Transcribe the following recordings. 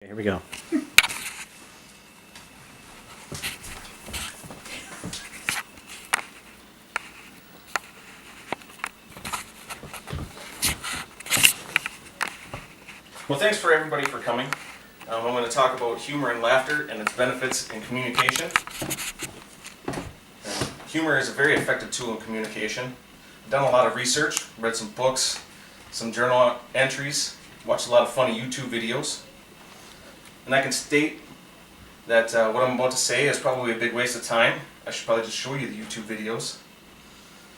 Here we go. Well, thanks for everybody for coming. I'm going to talk about humor and laughter and its benefits in communication. Humor is a very effective tool in communication. I've done a lot of research, read some books, some journal entries, watched a lot of funny YouTube videos. And I can state that what I'm about to say is probably a big waste of time. I should probably just show you the YouTube videos.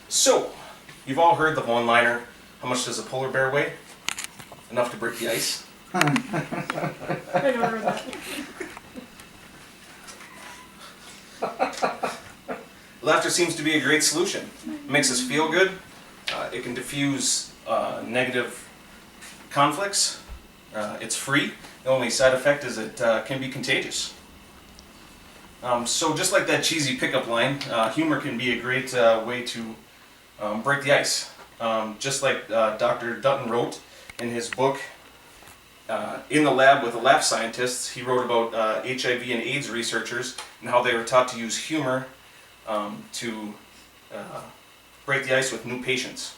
So, you've all heard the one-liner, how much does a polar bear weigh? Enough to break the ice. I never heard that. Laughter seems to be a great solution. It makes us feel good. It can diffuse negative conflicts. It's free. The only side effect is it can be contagious. So just like that cheesy pickup line, humor can be a great way to break the ice. Just like Dr. Dutton wrote in his book, In the Lab with the Laugh Scientists, he wrote about HIV and AIDS researchers and how they were taught to use humor to break the ice with new patients.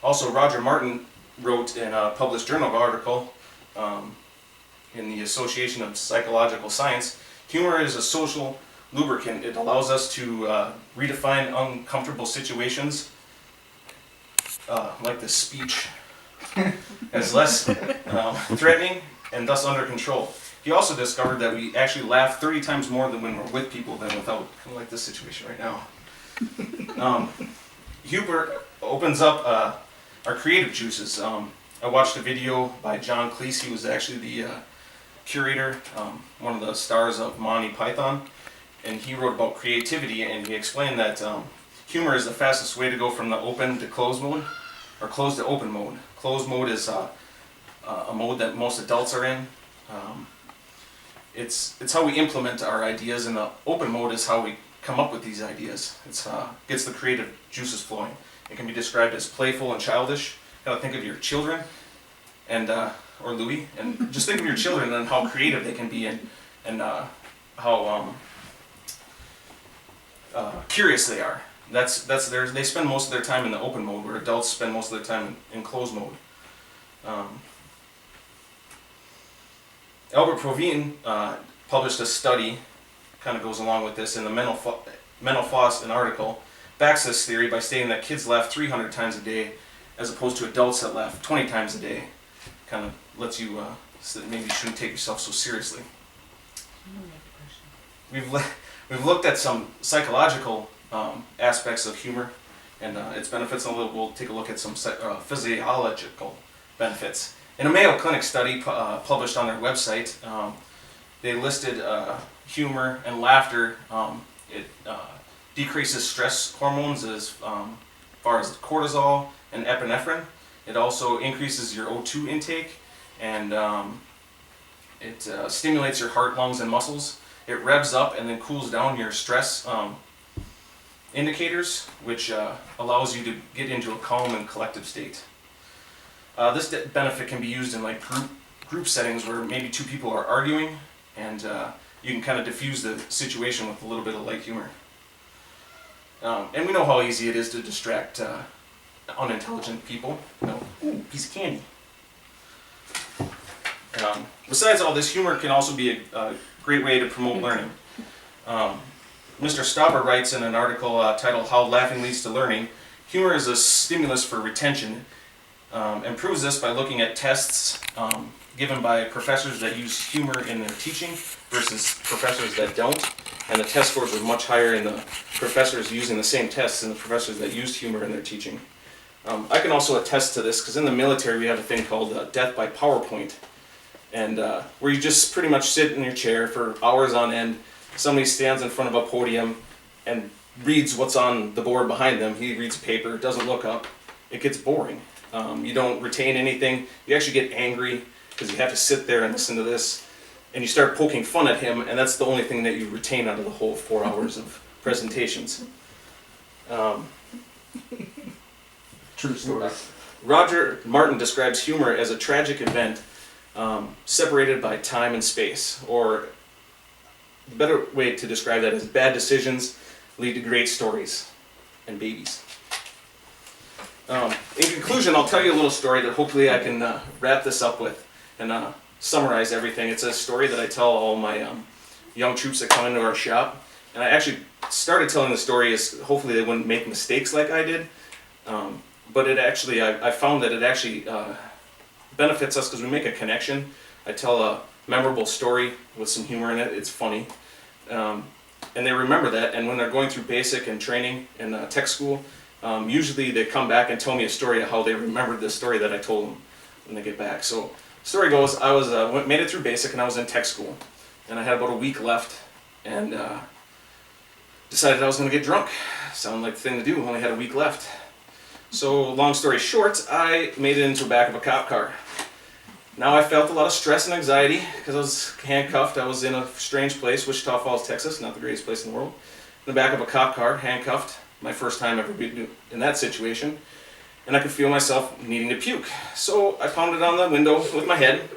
Also, Roger Martin wrote in a published journal article in the Association of Psychological Science, humor is a social lubricant. It allows us to redefine uncomfortable situations, like this speech, as less threatening and thus under control. He also discovered that we actually laugh 30 times more than when we're with people than without, kind of like this situation right now. Humor opens up our creative juices. I watched a video by John Cleese. He was actually the curator, one of the stars of Monty Python, and he wrote about creativity, and he explained that humor is the fastest way to go from the open to closed mode, or closed to open mode. Closed mode is a mode that most adults are in. It's how we implement our ideas, and the open mode is how we come up with these ideas. It's gets the creative juices flowing. It can be described as playful and childish. Kind of think of your children, and or Louis, and just think of your children and how creative they can be, and how curious they are. That's they spend most of their time in the open mode, where adults spend most of their time in closed mode. Albert Provine published a study, kind of goes along with this, in the Mental Floss, an article, backs this theory by stating that kids laugh 300 times a day, as opposed to adults that laugh 20 times a day. Kind of lets you, so that maybe you shouldn't take yourself so seriously. We've looked at some psychological aspects of humor and its benefits, and we'll take a look at some physiological benefits. In a Mayo Clinic study published on their website, they listed humor and laughter. It decreases stress hormones as far as cortisol and epinephrine. It also increases your O2 intake, and it stimulates your heart, lungs, and muscles. It revs up and then cools down your stress indicators, which allows you to get into a calm and collective state. This benefit can be used in like group settings where maybe two people are arguing, and you can kind of diffuse the situation with a little bit of light humor. And we know how easy it is to distract unintelligent people. Ooh, piece of candy. Besides all this, humor can also be a great way to promote learning. Mr. Stauber writes in an article titled How Laughing Leads to Learning, humor is a stimulus for retention, and proves this by looking at tests given by professors that use humor in their teaching versus professors that don't, and the test scores were much higher in the professors using the same tests than the professors that used humor in their teaching. I can also attest to this because in the military we have a thing called death by PowerPoint, and where you just pretty much sit in your chair for hours on end. Somebody stands in front of a podium and reads what's on the board behind them. He reads a paper, doesn't look up. It gets boring. You don't retain anything. You actually get angry because you have to sit there and listen to this, and you start poking fun at him, and that's the only thing that you retain out of the whole 4 hours of presentations. True story. Roger Martin describes humor as a tragic event separated by time and space, or the better way to describe that is bad decisions lead to great stories and babies. In conclusion, I'll tell you a little story that hopefully I can wrap this up with and summarize everything. It's a story that I tell all my young troops that come into our shop. And I actually started telling the story as hopefully they wouldn't make mistakes like I did. But it actually, I found that it actually benefits us because we make a connection. I tell a memorable story with some humor in it. It's funny. And they remember that. And when they're going through basic and training and tech school, usually they come back and tell me a story of how they remembered the story that I told them when they get back. So the story goes, I was made it through basic and I was in tech school. And I had about a week left and decided I was going to get drunk. Sounded like the thing to do, only had a week left. So long story short, I made it into the back of a cop car. Now I felt a lot of stress and anxiety because I was handcuffed. I was in a strange place, Wichita Falls, Texas, not the greatest place in the world. In the back of a cop car, handcuffed. My first time ever being in that situation. And I could feel myself needing to puke. So I pounded on the window with my head.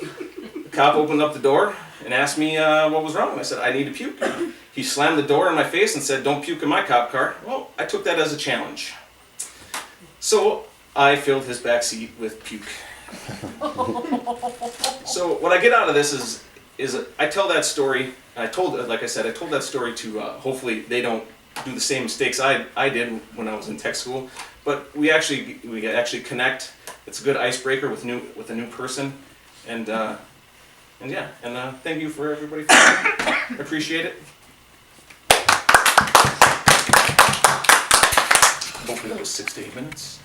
The cop opened up the door and asked me what was wrong. I said, I need to puke. He slammed the door in my face and said, don't puke in my cop car. Well, I took that as a challenge. So I filled his back seat with puke. So what I get out of this is I tell that story. Like I said, I told that story to hopefully they don't do the same mistakes I did when I was in tech school. But we actually connect. It's a good icebreaker with a new person, and yeah, and thank you for everybody. I appreciate it. Hopefully that was 6 to 8 minutes.